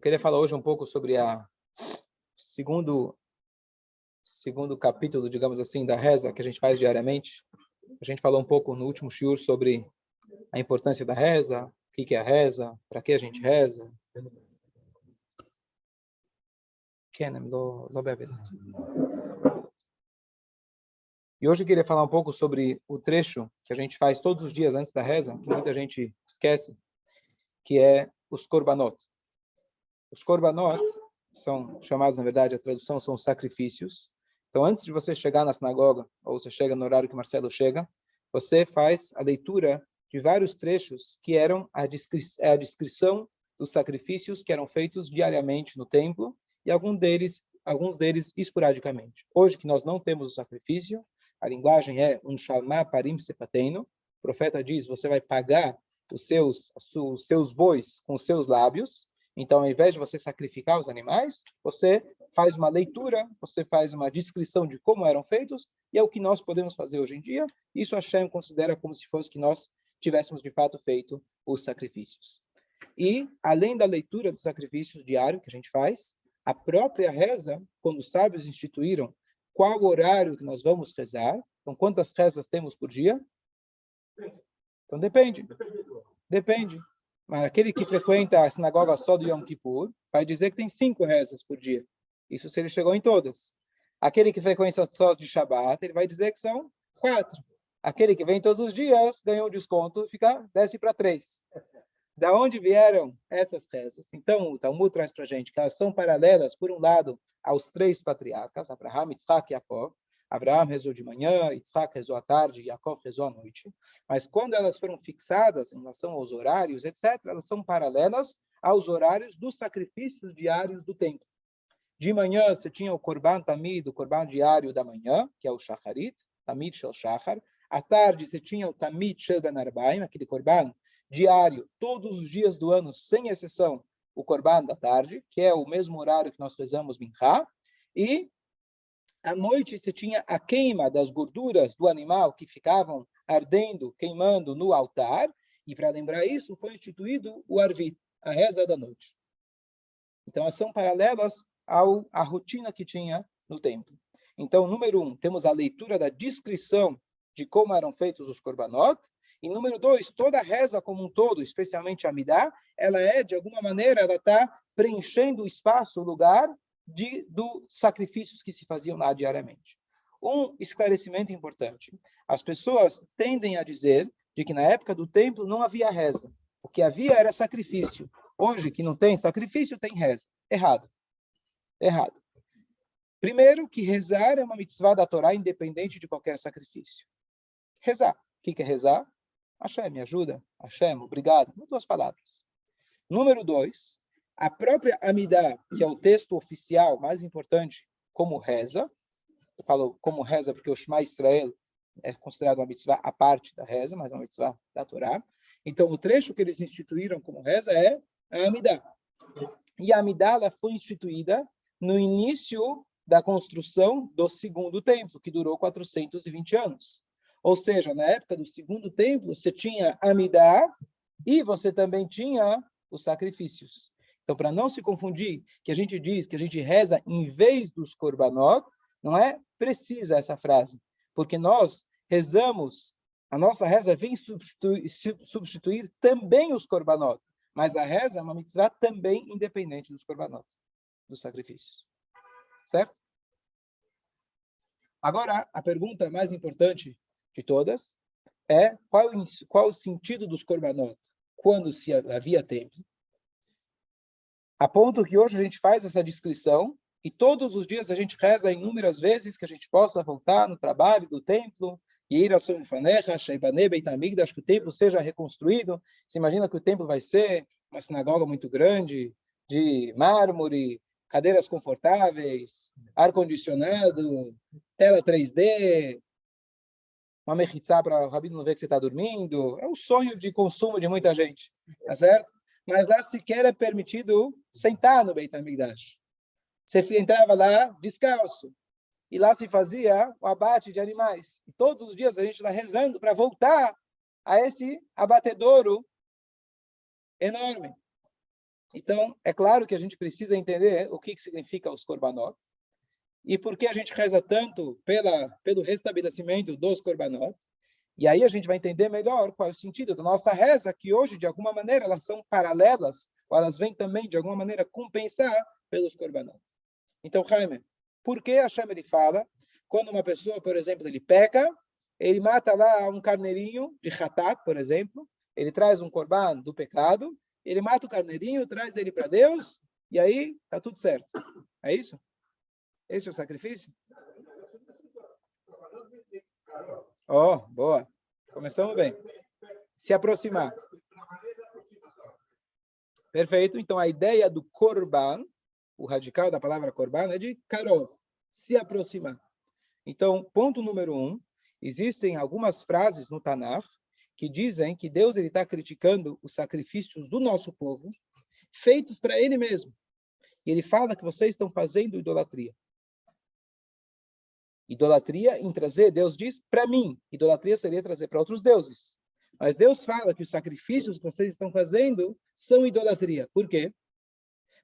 queria falar hoje um pouco sobre a segundo capítulo, digamos assim, da reza que a gente faz diariamente. A gente falou um pouco no último shiur sobre a importância da reza, o que é a reza, para que a gente reza. E hoje eu queria falar um pouco sobre o trecho que a gente faz todos os dias antes da reza, que muita gente esquece, que é os korbanot. Os korbanot são chamados, na verdade, a tradução são sacrifícios. Então, antes de você chegar na sinagoga, ou você chega no horário que o Marcelo chega, você faz a leitura de vários trechos que eram a descrição dos sacrifícios que eram feitos diariamente no templo, e alguns deles esporadicamente. Hoje, que nós não temos o sacrifício, a linguagem é um shalma parim sepateino. O profeta diz, você vai pagar os seus bois com os seus lábios. Então, ao invés de você sacrificar os animais, você faz uma leitura, você faz uma descrição de como eram feitos, e é o que nós podemos fazer hoje em dia. Isso Hashem considera como se fosse que nós tivéssemos de fato feito os sacrifícios. E, além da leitura dos sacrifícios diário que a gente faz, a própria reza, quando os sábios instituíram qual o horário que nós vamos rezar, então quantas rezas temos por dia? Então depende. Mas aquele que frequenta a sinagoga só do Yom Kippur vai dizer que tem 5 rezas por dia. Isso se ele chegou em todas. Aquele que frequenta só de Shabbat, ele vai dizer que são 4. Aquele que vem todos os dias ganhou um desconto, desce para 3. Da onde vieram essas rezas? Então, o Talmud traz para a gente que elas são paralelas, por um lado, aos 3 patriarcas, Abraham, Yitzhak e Yaakov. Abraham rezou de manhã, Yitzhak rezou à tarde, Yaakov rezou à noite. Mas quando elas foram fixadas em relação aos horários, etc., elas são paralelas aos horários dos sacrifícios diários do templo. De manhã, você tinha o Korban Tamid, o Korban diário da manhã, que é o Shacharit, Tamid Shel Shachar. À tarde, você tinha o Tamid Shel Ben Arbaim, aquele Korban diário, todos os dias do ano, sem exceção, o Korban da tarde, que é o mesmo horário que nós rezamos Minchá. E à noite, você tinha a queima das gorduras do animal que ficavam ardendo, queimando no altar. E para lembrar isso, foi instituído o Arvit, a reza da noite. Então, elas são paralelas à rotina que tinha no templo. Então, número 1, temos a leitura da descrição de como eram feitos os korbanot. E número 2, toda a reza como um todo, especialmente a Amidá, ela de alguma maneira, ela está preenchendo o espaço, o lugar dos sacrifícios que se faziam lá diariamente. Um esclarecimento importante. As pessoas tendem a dizer de que na época do templo não havia reza. O que havia era sacrifício. Hoje, que não tem sacrifício, tem reza. Errado. Primeiro, que rezar é uma mitzvah da Torá independente de qualquer sacrifício. Rezar. O que é rezar? Hashem, me ajuda. Hashem, obrigado. 2 palavras. Número 2, a própria Amidá, que é o texto oficial mais importante, como reza. Eu falo como reza porque o Shema Israel é considerado uma mitzvah à parte da reza, mas é uma mitzvah da Torá. Então, o trecho que eles instituíram como reza é a Amidá. E a Amidá ela foi instituída no início da construção do segundo templo, que durou 420 anos. Ou seja, na época do segundo templo, você tinha Amidá e você também tinha os sacrifícios. Então, para não se confundir, que a gente diz que a gente reza em vez dos korbanot, não é precisa essa frase, porque nós rezamos, a nossa reza vem substituir também os korbanot, mas a reza é uma mitzvah também independente dos korbanot, dos sacrifícios. Certo? Agora, a pergunta mais importante de todas é qual o sentido dos korbanot quando se havia templo? A ponto que hoje a gente faz essa descrição e todos os dias a gente reza inúmeras vezes que a gente possa voltar no trabalho do templo e ir ao Tzomfanecha, Sheibane, Beit Hamikdash, que o templo seja reconstruído. Você imagina que o templo vai ser uma sinagoga muito grande, de mármore, cadeiras confortáveis, ar-condicionado, tela 3D, uma mechitzá para o rabino não ver que você está dormindo. É um sonho de consumo de muita gente, tá certo? Mas lá sequer é permitido sentar no Beit HaMikdash. Você entrava lá descalço. E lá se fazia o abate de animais. E todos os dias a gente está rezando para voltar a esse abatedouro enorme. Então, é claro que a gente precisa entender o que significa os korbanot e por que a gente reza tanto pelo restabelecimento dos korbanot. E aí a gente vai entender melhor qual é o sentido da nossa reza, que hoje, de alguma maneira, elas são paralelas, ou elas vêm também, de alguma maneira, compensar pelos korbanot. Então, Jaime, por que Hashem ele fala, quando uma pessoa, por exemplo, ele peca, ele mata lá um carneirinho de Hatat, por exemplo, ele traz um korban do pecado, ele mata o carneirinho, traz ele para Deus, e aí está tudo certo. É isso? Esse é o sacrifício? Oh, boa. Começamos bem. Se aproximar. Perfeito. Então, a ideia do korban, o radical da palavra korban, é de karov, se aproximar. Então, ponto número 1, existem algumas frases no Tanakh que dizem que Deus está criticando os sacrifícios do nosso povo, feitos para Ele mesmo. E Ele fala que vocês estão fazendo idolatria. Idolatria em trazer, Deus diz, para mim. Idolatria seria trazer para outros deuses. Mas Deus fala que os sacrifícios que vocês estão fazendo são idolatria. Por quê?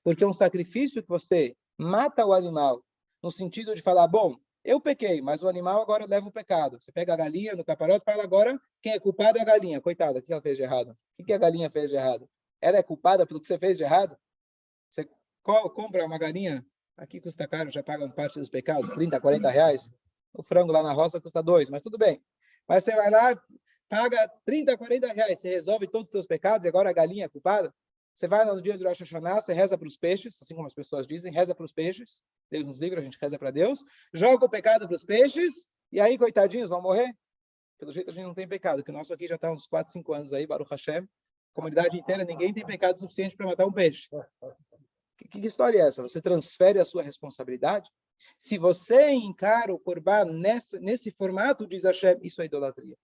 Porque é um sacrifício que você mata o animal, no sentido de falar, bom, eu pequei, mas o animal agora leva o pecado. Você pega a galinha no caparote e fala agora, quem é culpado é a galinha. Coitada, o que ela fez de errado? O que a galinha fez de errado? Ela é culpada pelo que você fez de errado? Você compra uma galinha, aqui custa caro, já pagam parte dos pecados, 30, 40 reais. O frango lá na roça custa 2, mas tudo bem. Mas você vai lá, paga 30, 40 reais, você resolve todos os seus pecados e agora a galinha é culpada? Você vai no dia de Rosh Hashanah, você reza para os peixes, assim como as pessoas dizem, reza para os peixes. Deus nos livra, a gente reza para Deus. Joga o pecado para os peixes, e aí, coitadinhos, vão morrer. Pelo jeito, a gente não tem pecado, que o nosso aqui já está uns 4, 5 anos aí, Baruch Hashem. Comunidade inteira, ninguém tem pecado suficiente para matar um peixe. Que história é essa? Você transfere a sua responsabilidade? Se você encara o Corban nesse formato, diz Hashem, isso é idolatria.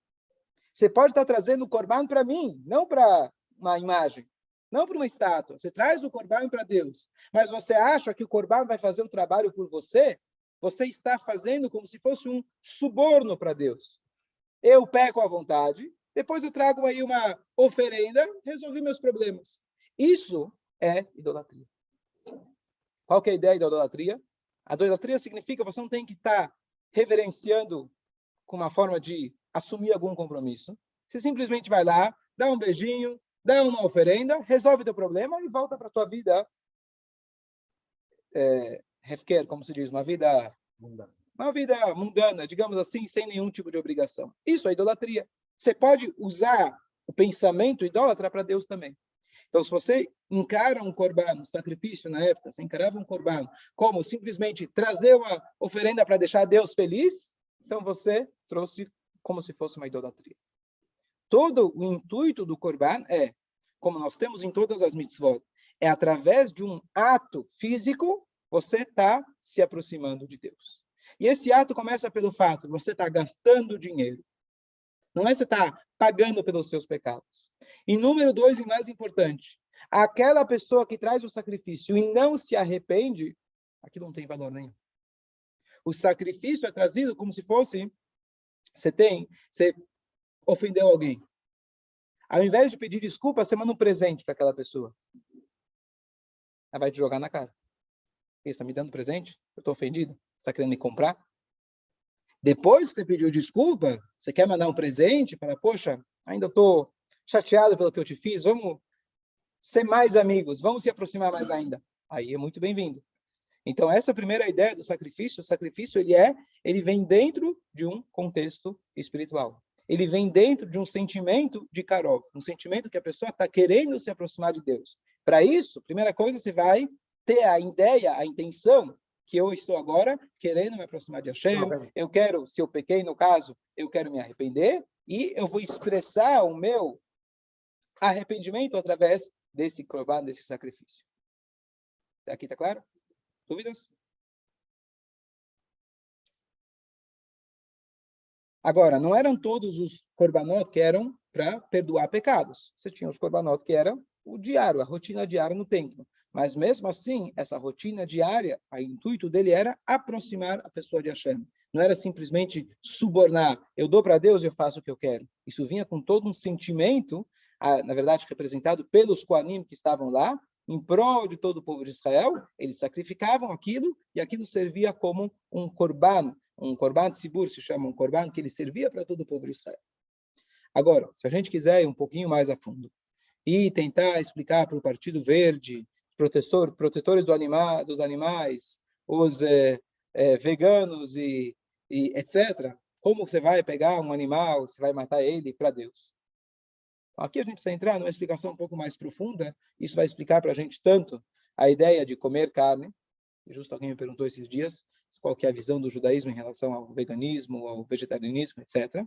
Você pode estar trazendo o Corban para mim, não para uma imagem. Não para uma estátua. Você traz o Corban para Deus. Mas você acha que o Corban vai fazer o trabalho por você? Você está fazendo como se fosse um suborno para Deus. Eu peco à vontade, depois eu trago aí uma oferenda, resolvi meus problemas. Isso é idolatria. Qual que é a ideia da idolatria? A idolatria significa que você não tem que estar reverenciando com uma forma de assumir algum compromisso. Você simplesmente vai lá, dá um beijinho, dá uma oferenda, resolve o teu problema e volta para a tua vida hefker, como se diz, uma vida mundana, digamos assim, sem nenhum tipo de obrigação. Isso é idolatria. Você pode usar o pensamento idólatra para Deus também. Então, se você encara um korban, um sacrifício na época, você encarava um korban como simplesmente trazer uma oferenda para deixar Deus feliz, então você trouxe como se fosse uma idolatria. Todo o intuito do korban é, como nós temos em todas as mitzvot, é através de um ato físico, você está se aproximando de Deus. E esse ato começa pelo fato de você estar gastando dinheiro. Não é você estar pagando pelos seus pecados. E número 2, e mais importante, aquela pessoa que traz o sacrifício e não se arrepende, aquilo não tem valor nenhum. O sacrifício é trazido como se fosse, você ofendeu alguém. Ao invés de pedir desculpa, você manda um presente para aquela pessoa. Ela vai te jogar na cara. Você está me dando presente? Eu estou ofendido? Você está querendo me comprar? Depois que você pediu desculpa, você quer mandar um presente, fala, poxa, ainda estou chateado pelo que eu te fiz, vamos ser mais amigos, vamos se aproximar mais ainda. Aí é muito bem-vindo. Então, essa primeira ideia do sacrifício, o sacrifício ele vem dentro de um contexto espiritual. Ele vem dentro de um sentimento de karov, um sentimento que a pessoa está querendo se aproximar de Deus. Para isso, primeira coisa, você vai ter a ideia, a intenção, que eu estou agora querendo me aproximar de Hashem, eu quero, se eu pequei no caso, eu quero me arrepender, e eu vou expressar o meu arrependimento através desse korban, desse sacrifício. Aqui está claro? Dúvidas? Agora, não eram todos os korbanot que eram para perdoar pecados. Você tinha os korbanot que eram o diário, a rotina diária no templo. Mas mesmo assim, essa rotina diária, o intuito dele era aproximar a pessoa de Hashem. Não era simplesmente subornar. Eu dou para Deus e eu faço o que eu quero. Isso vinha com todo um sentimento, na verdade representado pelos Kohanim que estavam lá, em prol de todo o povo de Israel, eles sacrificavam aquilo, e aquilo servia como um korban tzibur, se chama um korban, que ele servia para todo o povo de Israel. Agora, se a gente quiser ir um pouquinho mais a fundo, e tentar explicar para o Partido Verde, protetores dos animais, os veganos e etc., como você vai pegar um animal, você vai matar ele para Deus? Aqui a gente precisa entrar numa explicação um pouco mais profunda. Isso vai explicar para a gente tanto a ideia de comer carne. Justo alguém me perguntou esses dias qual que é a visão do judaísmo em relação ao veganismo, ao vegetarianismo, etc.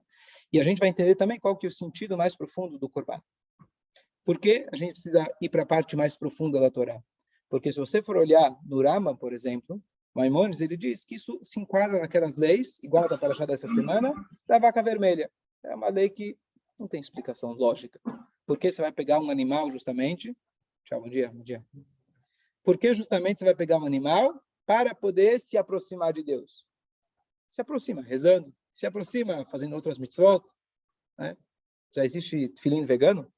E a gente vai entender também qual que é o sentido mais profundo do Corban. Por que a gente precisa ir para a parte mais profunda da Torá? Porque se você for olhar no Rambam, por exemplo, Maimonides, ele diz que isso se enquadra naquelas leis, igual da Parashá dessa semana, da vaca vermelha. É uma lei que não tem explicação lógica. Por que você vai pegar um animal justamente? Tchau, bom dia, bom dia. Por que justamente você vai pegar um animal para poder se aproximar de Deus? Se aproxima rezando, se aproxima fazendo outras mitzvot. Né? Já existe tefilim vegano?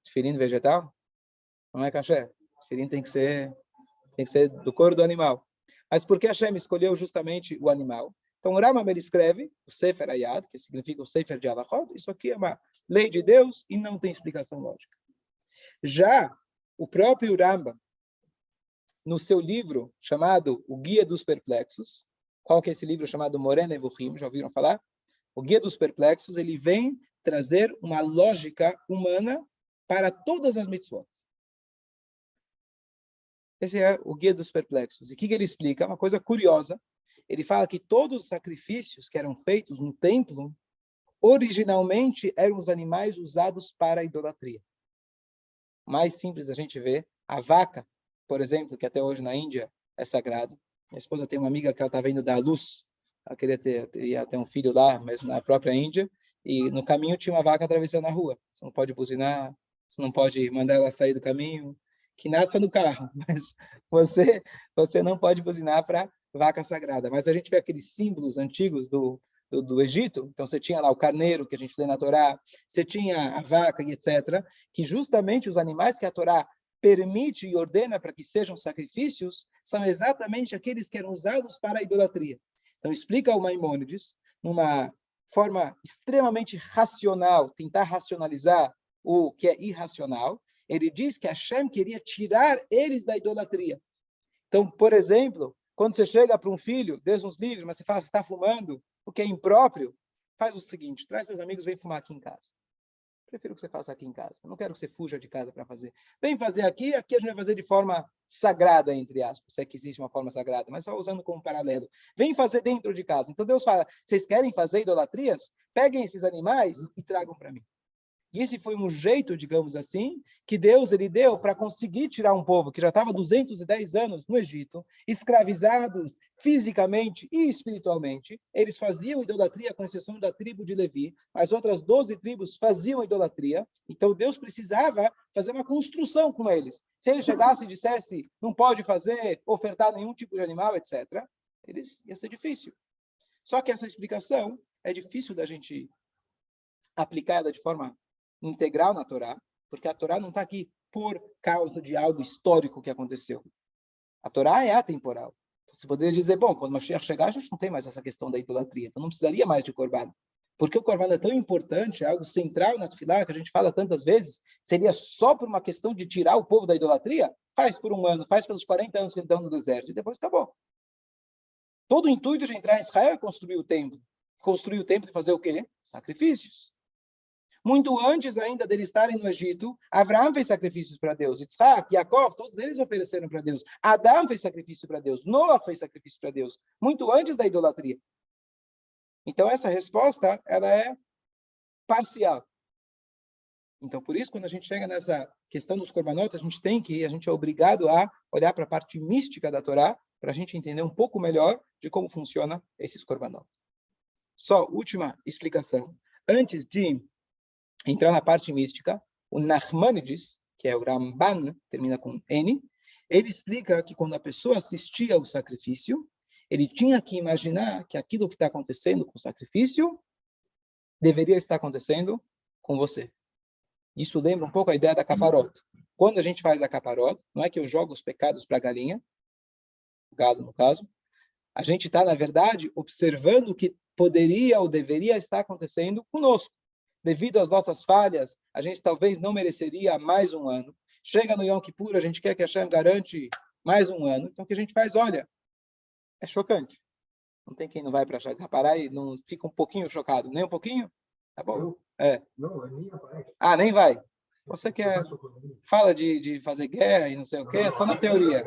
Tefilim vegetal? Não é caché. Tefilim tem que ser do couro do animal. Mas por que Hashem escolheu justamente o animal? Então, o Rambam, ele escreve o Sefer Hayad, que significa o Sefer de Halachot. Isso aqui é uma lei de Deus e não tem explicação lógica. Já o próprio Rambam, no seu livro chamado O Guia dos Perplexos, qual que é esse livro chamado Moreh Nevuchim, já ouviram falar? O Guia dos Perplexos, ele vem trazer uma lógica humana para todas as mitzvot. Esse é o Guia dos Perplexos. E o que ele explica? Uma coisa curiosa. Ele fala que todos os sacrifícios que eram feitos no templo, originalmente eram os animais usados para a idolatria. Mais simples a gente vê, a vaca, por exemplo, que até hoje na Índia é sagrado. Minha esposa tem uma amiga que ela estava indo dar à luz, ela ia ter um filho lá, mesmo na própria Índia, e no caminho tinha uma vaca atravessando a rua. Você não pode buzinar, você não pode mandar ela sair do caminho, que nasça no carro, mas você não pode buzinar para vaca sagrada. Mas a gente vê aqueles símbolos antigos do Egito, então você tinha lá o carneiro, que a gente lê na Torá, você tinha a vaca e etc., que justamente os animais que a Torá permite e ordena para que sejam sacrifícios, são exatamente aqueles que eram usados para a idolatria. Então explica o Maimônides, numa forma extremamente racional, tentar racionalizar o que é irracional. Ele diz que Hashem queria tirar eles da idolatria. Então, por exemplo, quando você chega para um filho, Deus nos livre, mas você fala, você está fumando, o que é impróprio, faz o seguinte, traz seus amigos, vem fumar aqui em casa. Prefiro que você faça aqui em casa. Eu não quero que você fuja de casa para fazer. Vem fazer aqui a gente vai fazer de forma sagrada, entre aspas, se é que existe uma forma sagrada, mas só usando como paralelo. Vem fazer dentro de casa. Então Deus fala, vocês querem fazer idolatrias? Peguem esses animais e tragam para mim. E esse foi um jeito, digamos assim, que Deus ele deu para conseguir tirar um povo que já estava 210 anos no Egito, escravizados fisicamente e espiritualmente. Eles faziam idolatria, com exceção da tribo de Levi, as outras 12 tribos faziam idolatria. Então Deus precisava fazer uma construção com eles. Se ele chegasse e dissesse, não pode fazer, ofertar nenhum tipo de animal, etc., ia ser difícil. Só que essa explicação é difícil da gente aplicada de forma integral na Torá, porque a Torá não está aqui por causa de algo histórico que aconteceu. A Torá é atemporal. Você poderia dizer, bom, quando o Mashiach chegar, a gente não tem mais essa questão da idolatria, então não precisaria mais de Corban. Porque o Corban é tão importante, é algo central na Tefilá, que a gente fala tantas vezes, seria só por uma questão de tirar o povo da idolatria? Faz por um ano, faz pelos 40 anos que eles estão no deserto, e depois acabou. Todo o intuito de entrar em Israel é construir o templo. Construir o templo e fazer o quê? Sacrifícios. Muito antes ainda deles estarem no Egito, Abraão fez sacrifícios para Deus. Isaac, Jacó, todos eles ofereceram para Deus. Adão fez sacrifício para Deus. Noah fez sacrifício para Deus. Muito antes da idolatria. Então, essa resposta, ela é parcial. Então, por isso, quando a gente chega nessa questão dos korbanot, a gente é obrigado a olhar para a parte mística da Torá, para a gente entender um pouco melhor de como funciona esses korbanot. Só última explicação. Antes de entrar na parte mística, o Nachmanides, que é o Ramban, termina com N, ele explica que quando a pessoa assistia ao sacrifício, ele tinha que imaginar que aquilo que está acontecendo com o sacrifício deveria estar acontecendo com você. Isso lembra um pouco a ideia da caparota. quando a gente faz a caparot, não é que eu jogo os pecados para a galinha, gado no caso, a gente está, na verdade, observando o que poderia ou deveria estar acontecendo conosco. Devido às nossas falhas, a gente talvez não mereceria mais um ano. Chega no Yom Kippur, a gente quer que a Hashem garante mais um ano. Então, o que a gente faz? Olha, é chocante. Não tem quem não vai para parar e não fica um pouquinho chocado. Nem um pouquinho? Tá bom? Não, nem aparece. Ah, nem vai. Você quer... Fala de fazer guerra e não sei o quê, é só na teoria.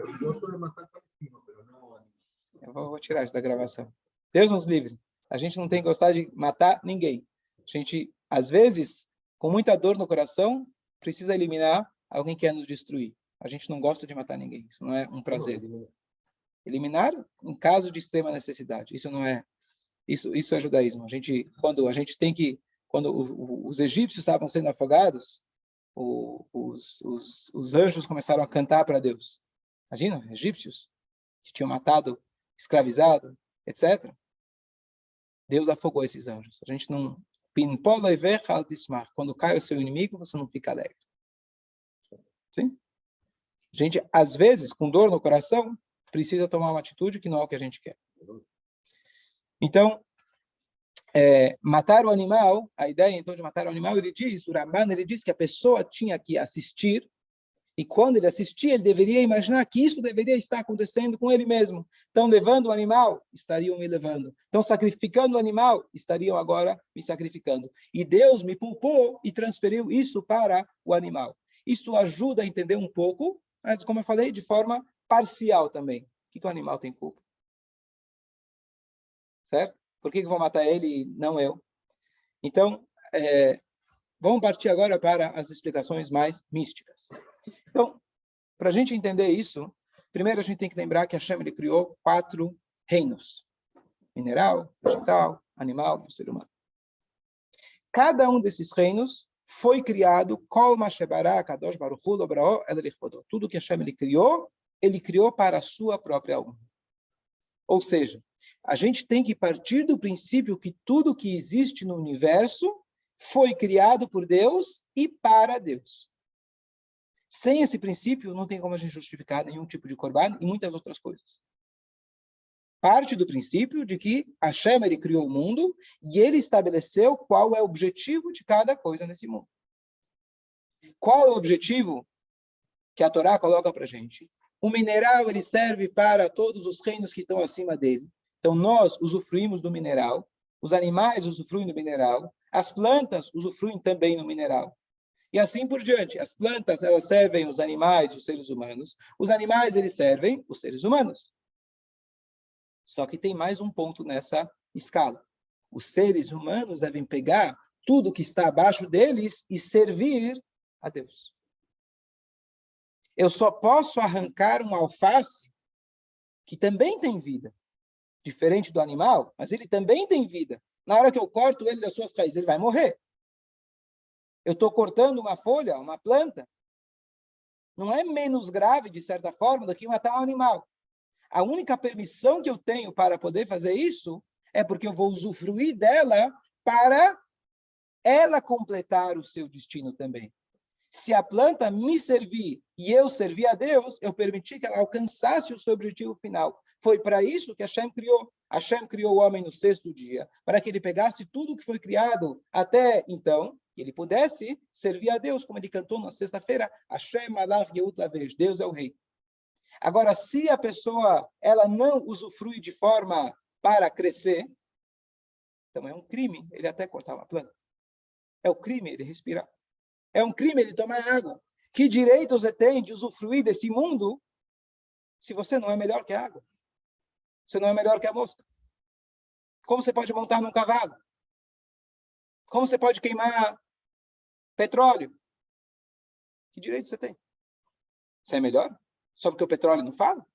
Eu vou tirar isso da gravação. Deus nos livre. A gente não tem que gostar de matar ninguém. A gente, às vezes, com muita dor no coração, precisa eliminar alguém que quer nos destruir. A gente não gosta de matar ninguém. Isso não é um prazer. Eliminar em caso de extrema necessidade. Isso não é... Isso é judaísmo. Quando os egípcios estavam sendo afogados, os anjos começaram a cantar para Deus. Imagina, egípcios que tinham matado, escravizado, etc. Deus afogou esses anjos. A gente não... Quando cai o seu inimigo, você não fica alegre. Sim? A gente, às vezes, com dor no coração, precisa tomar uma atitude que não é o que a gente quer. Então, matar o animal, a ideia então de matar o animal, o Ramban, ele diz que a pessoa tinha que assistir, e quando ele assistia, ele deveria imaginar que isso deveria estar acontecendo com ele mesmo. Então, levando o animal, estariam me levando. Então, sacrificando o animal, estariam agora me sacrificando. E Deus me poupou e transferiu isso para o animal. Isso ajuda a entender um pouco, mas, como eu falei, de forma parcial também. O que o animal tem culpa? Certo? Por que eu vou matar ele e não eu? Então, vamos partir agora para as explicações mais místicas. Então, para a gente entender isso, primeiro a gente tem que lembrar que Hashem ele criou 4 reinos: mineral, vegetal, animal e ser humano. Cada um desses reinos foi criado, tudo que Hashem ele criou para a sua própria honra. Ou seja, a gente tem que partir do princípio que tudo que existe no universo foi criado por Deus e para Deus. Sem esse princípio, não tem como a gente justificar nenhum tipo de corban e muitas outras coisas. Parte do princípio de que Hashem ele criou o mundo e ele estabeleceu qual é o objetivo de cada coisa nesse mundo. Qual é o objetivo que a Torá coloca para a gente? O mineral ele serve para todos os reinos que estão acima dele. Então, nós usufruímos do mineral, os animais usufruem do mineral, as plantas usufruem também do mineral. E assim por diante. As plantas, elas servem os animais, os seres humanos. Os animais, eles servem os seres humanos. Só que tem mais um ponto nessa escala. Os seres humanos devem pegar tudo que está abaixo deles e servir a Deus. Eu só posso arrancar um alface que também tem vida. Diferente do animal, mas ele também tem vida. Na hora que eu corto ele das suas raízes, ele vai morrer. Eu estou cortando uma folha, uma planta, não é menos grave, de certa forma, do que matar um animal. A única permissão que eu tenho para poder fazer isso é porque eu vou usufruir dela para ela completar o seu destino também. Se a planta me servir e eu servir a Deus, eu permiti que ela alcançasse o seu objetivo final. Foi para isso que Hashem criou. Hashem criou o homem no 6º dia, para que ele pegasse tudo que foi criado até então, que ele pudesse servir a Deus, como ele cantou na sexta-feira, Hashem Malach Geut Lavesh, Deus é o rei. Agora, se a pessoa ela não usufrui de forma para crescer, então é um crime ele até cortar uma planta. É um crime ele respirar. É um crime ele tomar água. Que direito você tem de usufruir desse mundo se você não é melhor que a água? Você não é melhor que a mosca? Como você pode montar num cavalo? Como você pode queimar petróleo? Que direito você tem? Você é melhor? Só porque o petróleo não fala?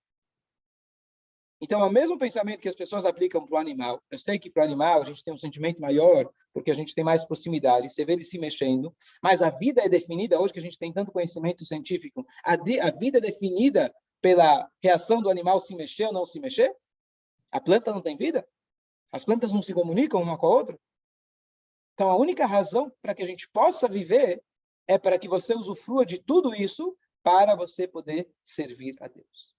Então, é o mesmo pensamento que as pessoas aplicam para o animal. Eu sei que para o animal a gente tem um sentimento maior, porque a gente tem mais proximidade, você vê ele se mexendo, mas a vida é definida, hoje que a gente tem tanto conhecimento científico, a vida é definida pela reação do animal se mexer ou não se mexer? A planta não tem vida? As plantas não se comunicam uma com a outra? Então, a única razão para que a gente possa viver é para que você usufrua de tudo isso para você poder servir a Deus.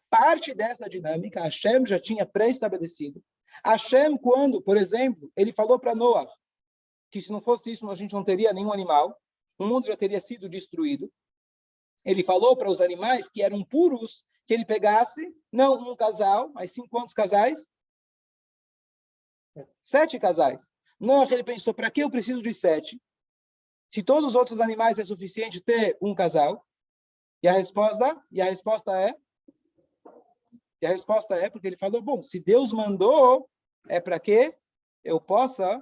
Parte dessa dinâmica, Hashem já tinha pré-estabelecido. Hashem, quando, por exemplo, ele falou para Noah que se não fosse isso, a gente não teria nenhum animal, o mundo já teria sido destruído. Ele falou para os animais que eram puros, que ele pegasse, não um casal, mas sim quantos casais? 7 casais. Noah, ele pensou, para que eu preciso de 7? Se todos os outros animais é suficiente ter um casal? E a resposta é porque ele falou, bom, se Deus mandou, é para que eu possa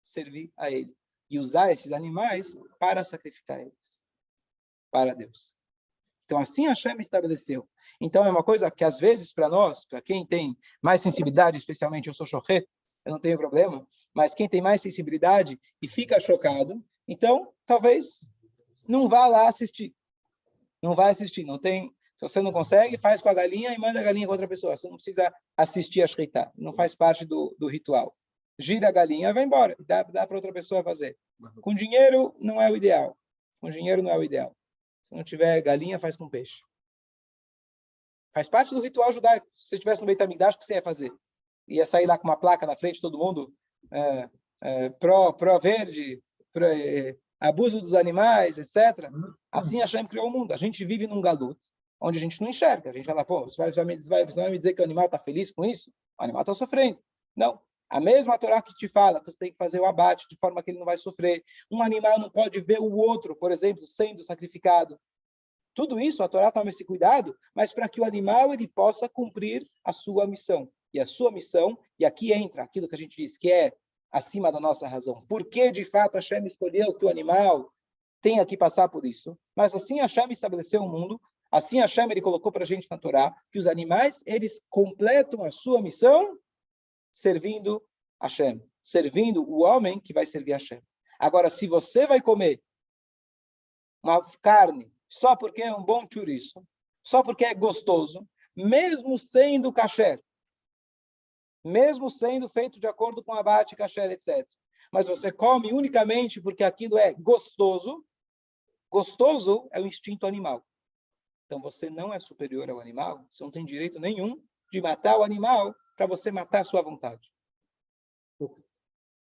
servir a ele e usar esses animais para sacrificar eles para Deus. Então, assim Hashem estabeleceu. Então, é uma coisa que, às vezes, para nós, para quem tem mais sensibilidade, especialmente eu sou shochet, eu não tenho problema, mas quem tem mais sensibilidade e fica chocado, então, talvez não vá lá assistir. Não vai assistir, não tem... Se você não consegue, faz com a galinha e manda a galinha com outra pessoa. Você não precisa assistir a shreitá, não faz parte do ritual. Gira a galinha, vai embora, dá para outra pessoa fazer. Com dinheiro, não é o ideal. Com dinheiro não é o ideal. Se não tiver galinha, faz com peixe. Faz parte do ritual judaico. Se você estivesse no Beit HaMikdash, o que você ia fazer? Ia sair lá com uma placa na frente, todo mundo, pró-verde, abuso dos animais, etc. Assim Hashem criou o mundo. A gente vive num galut, onde a gente não enxerga. A gente fala, pô, você vai me dizer que o animal está feliz com isso? O animal está sofrendo. Não. A mesma Torá que te fala que você tem que fazer o abate de forma que ele não vai sofrer. Um animal não pode ver o outro, por exemplo, sendo sacrificado. Tudo isso, a Torá toma esse cuidado, mas para que o animal ele possa cumprir a sua missão. E a sua missão, e aqui entra aquilo que a gente diz, que é acima da nossa razão. Por que, de fato, Hashem escolheu que o animal tenha que passar por isso? Mas assim Hashem estabeleceu o mundo, assim Hashem ele colocou para a gente na Torá, que os animais, eles completam a sua missão servindo Hashem, servindo o homem que vai servir Hashem. Agora, se você vai comer uma carne só porque é um bom chouriço, só porque é gostoso, mesmo sendo kasher, mesmo sendo feito de acordo com abate, kasher, etc. Mas você come unicamente porque aquilo é gostoso, gostoso é o instinto animal. Então você não é superior ao animal, você não tem direito nenhum de matar o animal para você matar a sua vontade.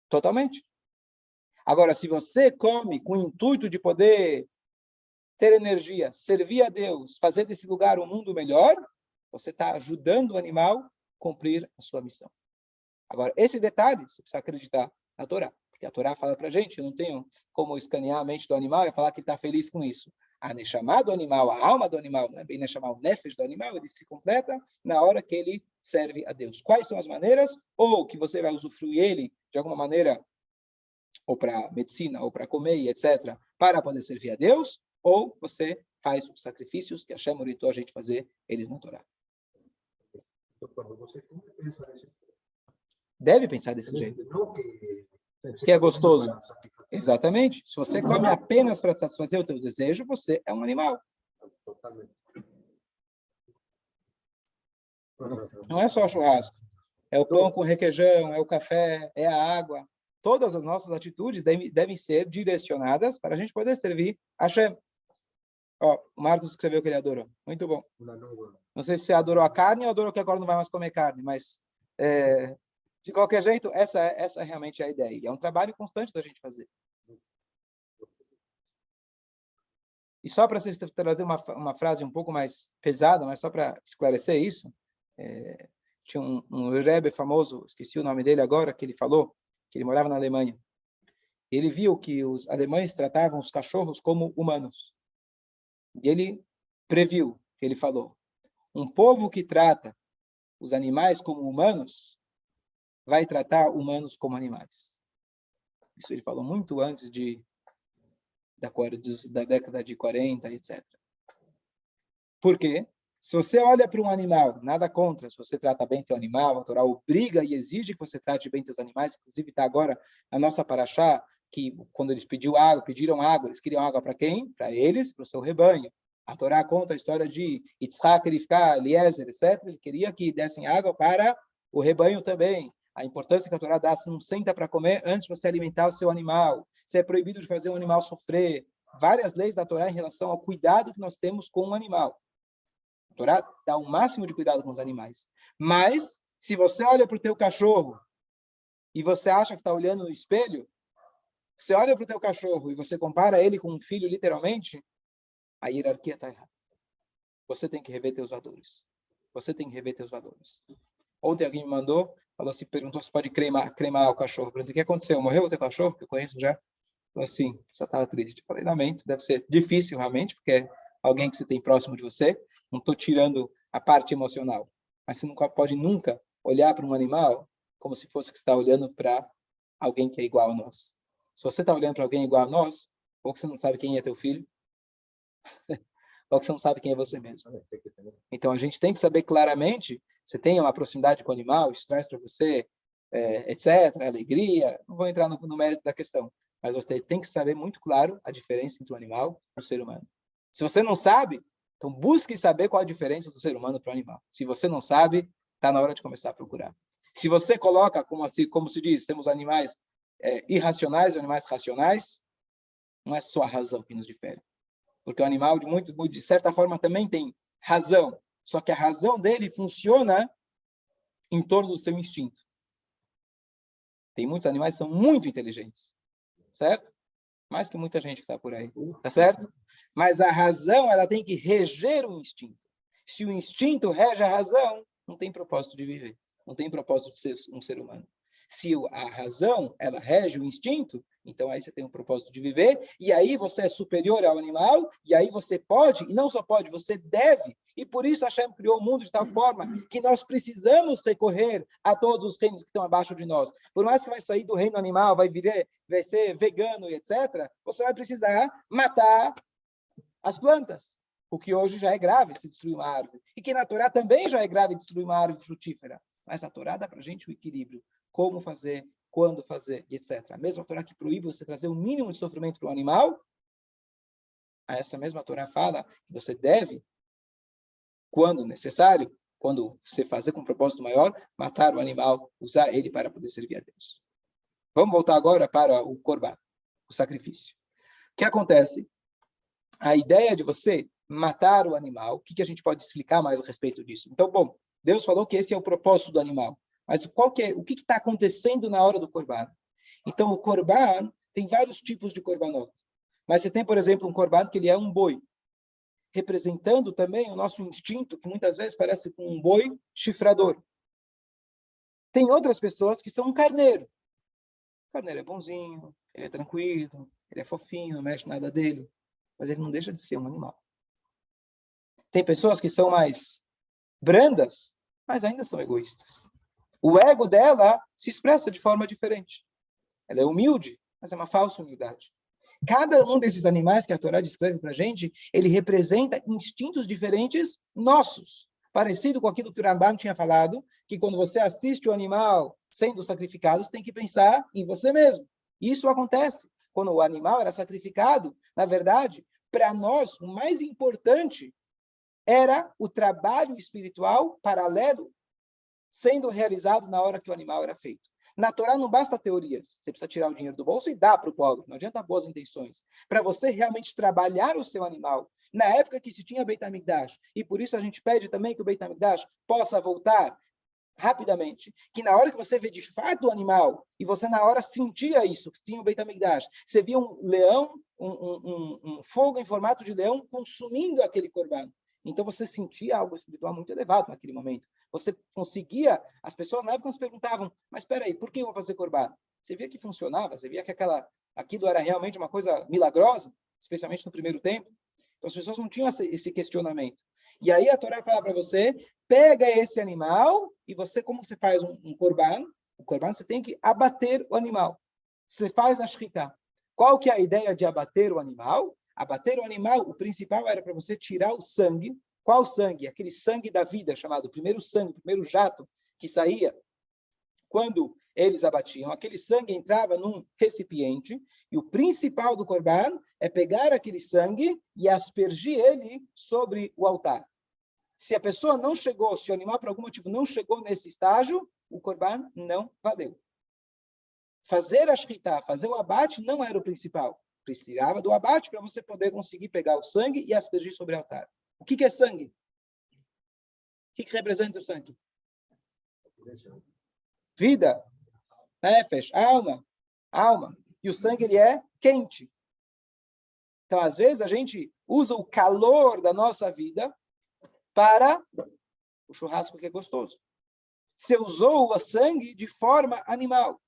Totalmente. Agora, se você come com o intuito de poder ter energia, servir a Deus, fazer desse lugar um mundo melhor, você está ajudando o animal a cumprir a sua missão. Agora, esse detalhe, você precisa acreditar na Torá. Porque a Torá fala para a gente, eu não tenho como escanear a mente do animal e falar que está feliz com isso. A Neshama do animal, a alma do animal, não é bem Neshama, o Nefesh do animal, ele se completa na hora que ele serve a Deus. Quais são as maneiras? Ou que você vai usufruir ele de alguma maneira, ou para medicina, ou para comer, etc., para poder servir a Deus, ou você faz os sacrifícios que Hashem orientou a gente fazer eles na Torá. Deve pensar desse jeito. Que é gostoso. Exatamente. Se você come apenas para satisfazer o teu desejo, você é um animal. Não é só o churrasco. É o pão com requeijão, é o café, é a água. Todas as nossas atitudes devem ser direcionadas para a gente poder servir a Hashem. Ó, o Marcos escreveu que ele adorou. Muito bom. Não sei se você adorou a carne ou adorou que agora não vai mais comer carne, mas de qualquer jeito, essa realmente é a ideia. E é um trabalho constante da gente fazer. E só para vocês trazer uma frase um pouco mais pesada, mas só para esclarecer isso, tinha um Rebbe famoso, esqueci o nome dele agora, que ele falou que ele morava na Alemanha. Ele viu que os alemães tratavam os cachorros como humanos. E ele previu, ele falou, um povo que trata os animais como humanos vai tratar humanos como animais. Isso ele falou muito antes da década de 40, etc. Por quê? Se você olha para um animal, nada contra, se você trata bem teu animal, a Torá obriga e exige que você trate bem teus animais, inclusive está agora na nossa paraxá, que quando eles pediram água, eles queriam água para quem? Para eles, para o seu rebanho. A Torá conta a história de Yitzhak, Rivka, Eliezer, etc. Ele queria que dessem água para o rebanho também. A importância que a Torá dá, se não senta para comer antes de você alimentar o seu animal. Se é proibido de fazer o animal sofrer. várias leis da Torá em relação ao cuidado que nós temos com o animal. A Torá dá o máximo de cuidado com os animais. Mas, se você olha para o teu cachorro e você acha que está olhando no espelho, você olha para o teu cachorro e você compara ele com um filho, literalmente, a hierarquia está errada. Você tem que rever teus valores. Você tem que rever teus valores. Ontem alguém me mandou, perguntou se pode cremar o cachorro. Eu perguntei, o que aconteceu? Morreu o teu cachorro? Que eu conheço já. Então, assim, só estava triste. Eu falei, lamento, deve ser difícil realmente, porque é alguém que você tem próximo de você. Não estou tirando a parte emocional. Mas você nunca pode nunca olhar para um animal como se fosse que você está olhando para alguém que é igual a nós. Se você está olhando para alguém igual a nós, ou que você não sabe quem é teu filho, ou que você não sabe quem é você mesmo. Então, a gente tem que saber claramente, você tem uma proximidade com o animal, isso traz para você, etc., alegria, não vou entrar no mérito da questão, mas você tem que saber muito claro a diferença entre o animal e o ser humano. Se você não sabe, então busque saber qual a diferença do ser humano para o animal. Se você não sabe, está na hora de começar a procurar. Se você coloca, como se diz, temos animais irracionais e animais racionais, não é só a razão que nos difere. Porque o animal, de certa forma, também tem razão. Só que a razão dele funciona em torno do seu instinto. Tem muitos animais que são muito inteligentes. Certo? Mais que muita gente que está por aí. Tá certo? Mas a razão, ela tem que reger o instinto. Se o instinto rege a razão, não tem propósito de viver. Não tem propósito de ser um ser humano. Se a razão, ela rege o instinto, então aí você tem um propósito de viver, e aí você é superior ao animal, e aí você pode, e não só pode, você deve, e por isso Hashem criou o mundo de tal forma que nós precisamos recorrer a todos os reinos que estão abaixo de nós. Por mais que vai sair do reino animal, vai ser vegano e etc., você vai precisar matar as plantas, o que hoje já é grave se destruir uma árvore, e que na Torá também já é grave destruir uma árvore frutífera. Mas a Torá dá para a gente o equilíbrio. Como fazer, quando fazer, etc. A mesma Torá que proíbe você trazer o mínimo de sofrimento para o animal, essa mesma Torá fala que você deve, quando necessário, quando você fazer com um propósito maior, matar o animal, usar ele para poder servir a Deus. Vamos voltar agora para o Corban, o sacrifício. O que acontece? A ideia de você matar o animal, o que a gente pode explicar mais a respeito disso? Então, bom, Deus falou que esse é o propósito do animal. Mas o que está acontecendo na hora do Corban? Então, o Corban tem vários tipos de Corbanot. Mas você tem, por exemplo, um Corban que ele é um boi, representando também o nosso instinto, que muitas vezes parece com um boi chifrador. Tem outras pessoas que são um carneiro. O carneiro é bonzinho, ele é tranquilo, ele é fofinho, não mexe nada dele, mas ele não deixa de ser um animal. Tem pessoas que são mais brandas, mas ainda são egoístas. O ego dela se expressa de forma diferente. Ela é humilde, mas é uma falsa humildade. Cada um desses animais que a Torá descreve para a gente, ele representa instintos diferentes nossos. Parecido com aquilo que o Rambam tinha falado, que quando você assiste o animal sendo sacrificado, você tem que pensar em você mesmo. Isso acontece. Quando o animal era sacrificado, na verdade, para nós, o mais importante era o trabalho espiritual paralelo sendo realizado na hora que o animal era feito. Na Torá não basta teorias. Você precisa tirar o dinheiro do bolso e dar para o pobre. Não adianta boas intenções. Para você realmente trabalhar o seu animal, na época que se tinha Beit HaMikdash, e por isso a gente pede também que o Beit HaMikdash possa voltar rapidamente, que na hora que você vê de fato o animal, e você na hora sentia isso, que tinha o Beit HaMikdash, você via um leão, um fogo em formato de leão consumindo aquele corban. Então você sentia algo espiritual muito elevado naquele momento. Você conseguia, as pessoas na época se perguntavam, mas espera aí, por que eu vou fazer corban? Você via que funcionava, você via que aquilo era realmente uma coisa milagrosa, especialmente no primeiro tempo. Então as pessoas não tinham esse questionamento. E aí a Torá fala para você, pega esse animal e você, como você faz um corban, o corban você tem que abater o animal. Você faz a shritá. Qual que é a ideia de abater o animal? Abater o animal, o principal era para você tirar o sangue. Qual sangue? Aquele sangue da vida, chamado primeiro sangue, o primeiro jato que saía quando eles abatiam. Aquele sangue entrava num recipiente e o principal do corban é pegar aquele sangue e aspergir ele sobre o altar. Se a pessoa não chegou, se o animal por algum motivo não chegou nesse estágio, o corban não valeu. Fazer a shritá, fazer o abate não era o principal. Precisava do abate para você poder conseguir pegar o sangue e aspergir sobre o altar. O que é sangue? O que representa o sangue? Vida, nefesh, alma. E o sangue, ele é quente. Então, às vezes, a gente usa o calor da nossa vida para o churrasco que é gostoso. Você usou o sangue de forma animal.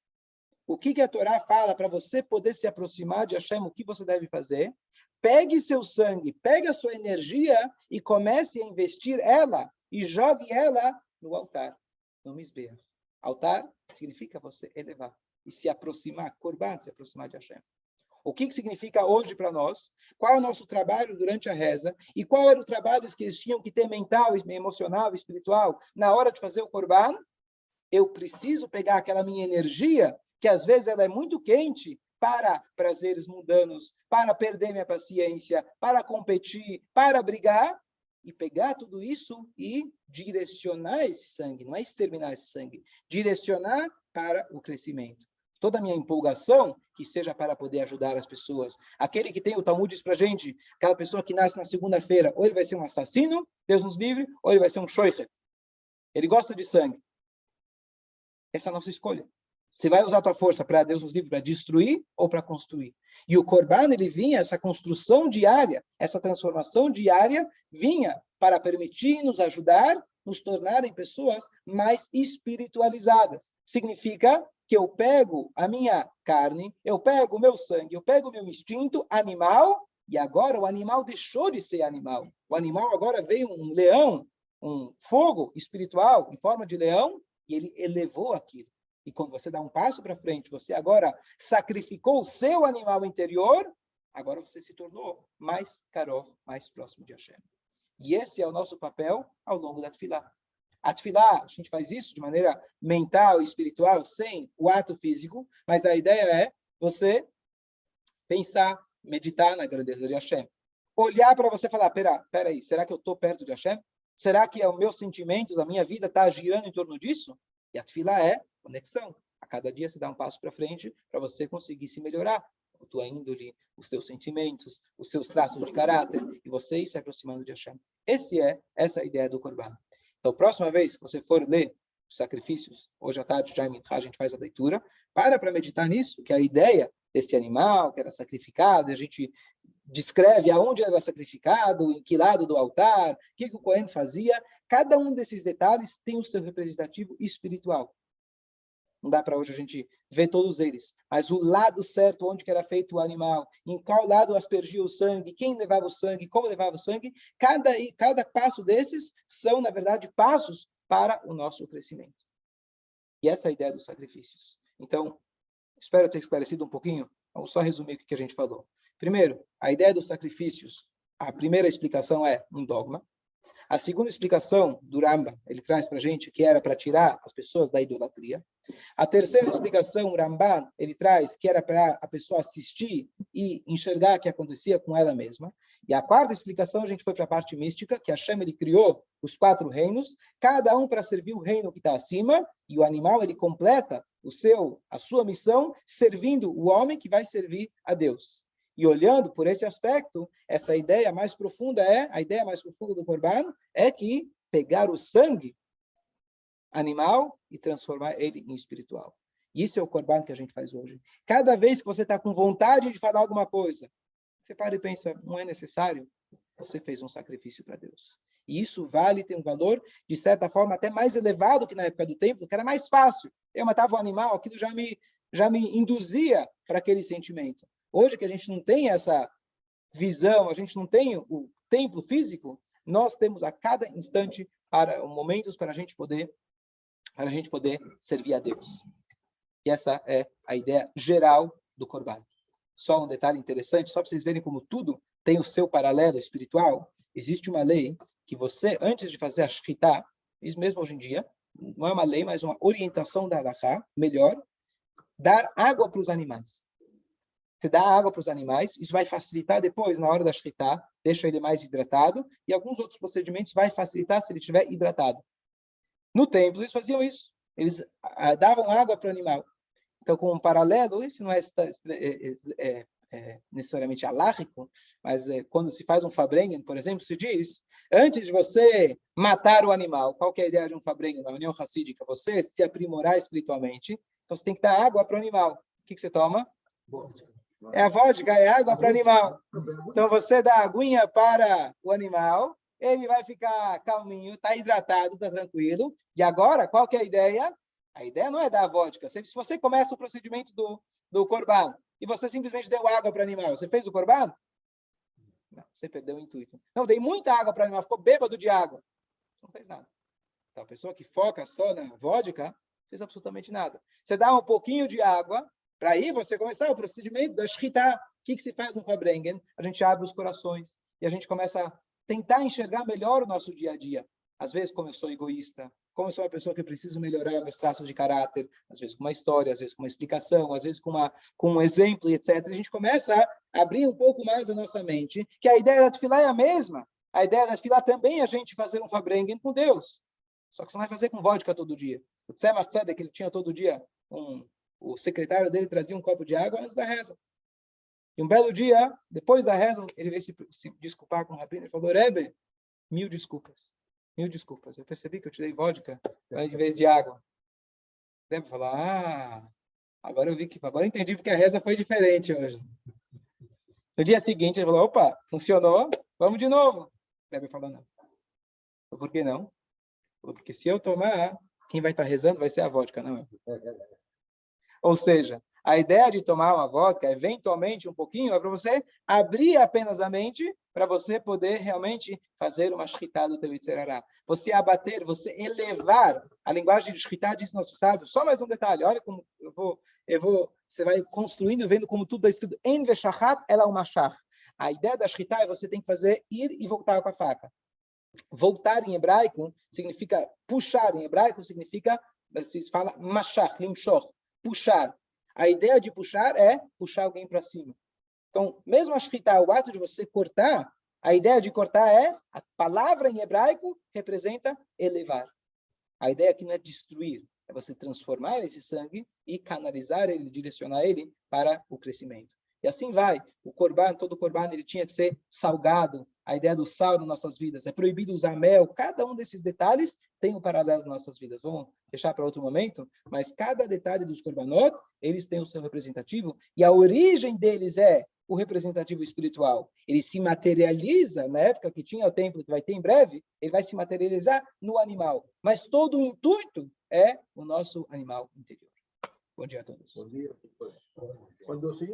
O que a Torá fala para você poder se aproximar de Hashem, o que você deve fazer? Pegue seu sangue, pegue a sua energia e comece a investir ela e jogue ela no altar, no Mizbeach. Altar significa você elevar e se aproximar, Korban, se aproximar de Hashem. O que significa hoje para nós? Qual é o nosso trabalho durante a reza? E qual era o trabalho que eles tinham que ter mental, emocional, espiritual, na hora de fazer o Korban? Eu preciso pegar aquela minha energia, que às vezes ela é muito quente, para prazeres mundanos, para perder minha paciência, para competir, para brigar, e pegar tudo isso e direcionar esse sangue, não é exterminar esse sangue, direcionar para o crescimento. Toda a minha empolgação, que seja para poder ajudar as pessoas. Aquele que tem o Talmud diz para a gente, aquela pessoa que nasce na segunda-feira, ou ele vai ser um assassino, Deus nos livre, ou ele vai ser um shoichet. Ele gosta de sangue. Essa é a nossa escolha. Você vai usar a tua força para Deus nos livre, para destruir ou para construir. E o Korban, ele vinha, essa construção diária, essa transformação diária, vinha para permitir nos ajudar, nos tornarem pessoas mais espiritualizadas. Significa que eu pego a minha carne, eu pego o meu sangue, eu pego o meu instinto animal, e agora o animal deixou de ser animal. O animal agora veio um leão, um fogo espiritual em forma de leão, e ele elevou aquilo. E quando você dá um passo para frente, você agora sacrificou o seu animal interior, agora você se tornou mais karov, mais próximo de Hashem. E esse é o nosso papel ao longo da Tefilá. A Tefilá, a gente faz isso de maneira mental e espiritual, sem o ato físico, mas a ideia é você pensar, meditar na grandeza de Hashem. Olhar para você e falar, peraí, será que eu estou perto de Hashem? Será que os meus sentimentos, a minha vida está girando em torno disso? E a Tefilá é conexão. A cada dia você dá um passo para frente para você conseguir se melhorar. A tua índole, os teus sentimentos, os seus traços de caráter, e você ir se aproximando de Hashem. Essa é a ideia do Korban. Então, próxima vez que você for ler os sacrifícios, hoje à tarde, já a gente faz a leitura, para meditar nisso, que a ideia desse animal que era sacrificado, a gente descreve aonde era sacrificado, em que lado do altar, o que o Cohen fazia. Cada um desses detalhes tem o seu representativo espiritual. Não dá para hoje a gente ver todos eles, mas o lado certo, onde que era feito o animal, em qual lado aspergia o sangue, quem levava o sangue, como levava o sangue, cada passo desses são, na verdade, passos para o nosso crescimento. E essa é a ideia dos sacrifícios. Então, espero ter esclarecido um pouquinho, vamos só resumir o que a gente falou. Primeiro, a ideia dos sacrifícios, a primeira explicação é um dogma. A segunda explicação do Rambam, ele traz para a gente que era para tirar as pessoas da idolatria. A terceira explicação, o Ramban, ele traz que era para a pessoa assistir e enxergar o que acontecia com ela mesma. E a quarta explicação, a gente foi para a parte mística, que Hashem, ele criou os 4 reinos, cada um para servir o reino que está acima, e o animal, ele completa a sua missão, servindo o homem que vai servir a Deus. E olhando por esse aspecto, a ideia mais profunda do Korban é que pegar o sangue animal e transformar ele em espiritual. Isso é o Korban que a gente faz hoje. Cada vez que você está com vontade de falar alguma coisa, você para e pensa, não é necessário? Você fez um sacrifício para Deus. E isso tem um valor, de certa forma, até mais elevado que na época do templo, que era mais fácil. Eu matava um animal, aquilo já me induzia para aquele sentimento. Hoje que a gente não tem essa visão, a gente não tem o templo físico, nós temos a cada instante momentos para a gente poder servir a Deus. E essa é a ideia geral do Korban. Só um detalhe interessante, só para vocês verem como tudo tem o seu paralelo espiritual. Existe uma lei que você, antes de fazer a Shkita, isso mesmo hoje em dia, não é uma lei, mas uma orientação da Halakha, melhor, dar água para os animais. Você dá água para os animais, isso vai facilitar depois, na hora da Shkita, deixa ele mais hidratado, e alguns outros procedimentos vai facilitar se ele estiver hidratado. No templo, eles faziam isso. Eles davam água para o animal. Então, com um paralelo, isso não é necessariamente alárrico, mas quando se faz um Farbrengen, por exemplo, se diz, antes de você matar o animal, qual que é a ideia de um Farbrengen na União Hassídica? Você se aprimorar espiritualmente, então você tem que dar água para o animal. O que você toma? É a vodka, é água para o animal. Então você dá aguinha para o animal, ele vai ficar calminho, está hidratado, está tranquilo. E agora, qual que é a ideia? A ideia não é dar a vodka. Se você começa o procedimento do Corban e você simplesmente deu água para o animal, você fez o Corban? Não, você perdeu o intuito. Não, dei muita água para o animal, ficou bêbado de água. Não fez nada. Então a pessoa que foca só na vodka, não fez absolutamente nada. Você dá um pouquinho de água, para aí você começar o procedimento da Shchita. O que se faz no Farbrengen? A gente abre os corações e a gente começa a tentar enxergar melhor o nosso dia a dia. Às vezes, como eu sou egoísta, como eu sou uma pessoa que preciso melhorar meus traços de caráter, às vezes com uma história, às vezes com uma explicação, às vezes com um exemplo, etc. A gente começa a abrir um pouco mais a nossa mente, que a ideia da Tefilá é a mesma. A ideia da Tefilá também é a gente fazer um Farbrengen com Deus. Só que você não vai fazer com vodka todo dia. O Tzemach Tzedek, ele tinha todo dia, o secretário dele trazia um copo de água antes da reza. E um belo dia, depois da reza, ele veio se desculpar com o rabino e falou, Rebbe, 1000 desculpas. 1000 desculpas. Eu percebi que eu te dei vodka em vez de água. O Rebbe falou, agora eu entendi porque a reza foi diferente hoje. No dia seguinte, ele falou, opa, funcionou, vamos de novo. O Rebbe falou, não. Por que não? Porque se eu tomar, quem vai estar rezando vai ser a vodka, não eu. Ou seja, a ideia de tomar uma vodka, eventualmente um pouquinho, é para você abrir apenas a mente, para você poder realmente fazer uma shchita do teu Yitzhak. Você abater, você elevar. A linguagem de shchita diz nosso sábio. Só mais um detalhe, olha como você vai construindo, vendo como tudo está escrito. En veshachat ela umashach. A ideia da shchita é você tem que fazer ir e voltar com a faca. Voltar em hebraico significa puxar, em hebraico significa, se fala mashach, limshor, puxar. A ideia de puxar é puxar alguém para cima. Então, mesmo a shchita, o ato de você cortar, a ideia de cortar a palavra em hebraico representa elevar. A ideia aqui não é destruir, é você transformar esse sangue e canalizar ele, direcionar ele para o crescimento. E assim vai. O Corban, todo Corban, ele tinha que ser salgado. A ideia do sal nas nossas vidas. É proibido usar mel. Cada um desses detalhes tem um paralelo nas nossas vidas. Vamos deixar para outro momento. Mas cada detalhe dos Corbanot, eles têm o seu representativo. E a origem deles é o representativo espiritual. Ele se materializa, na época que tinha o templo, que vai ter em breve, ele vai se materializar no animal. Mas todo o intuito é o nosso animal interior. Bom dia a todos. Bom dia. Quando o Senhor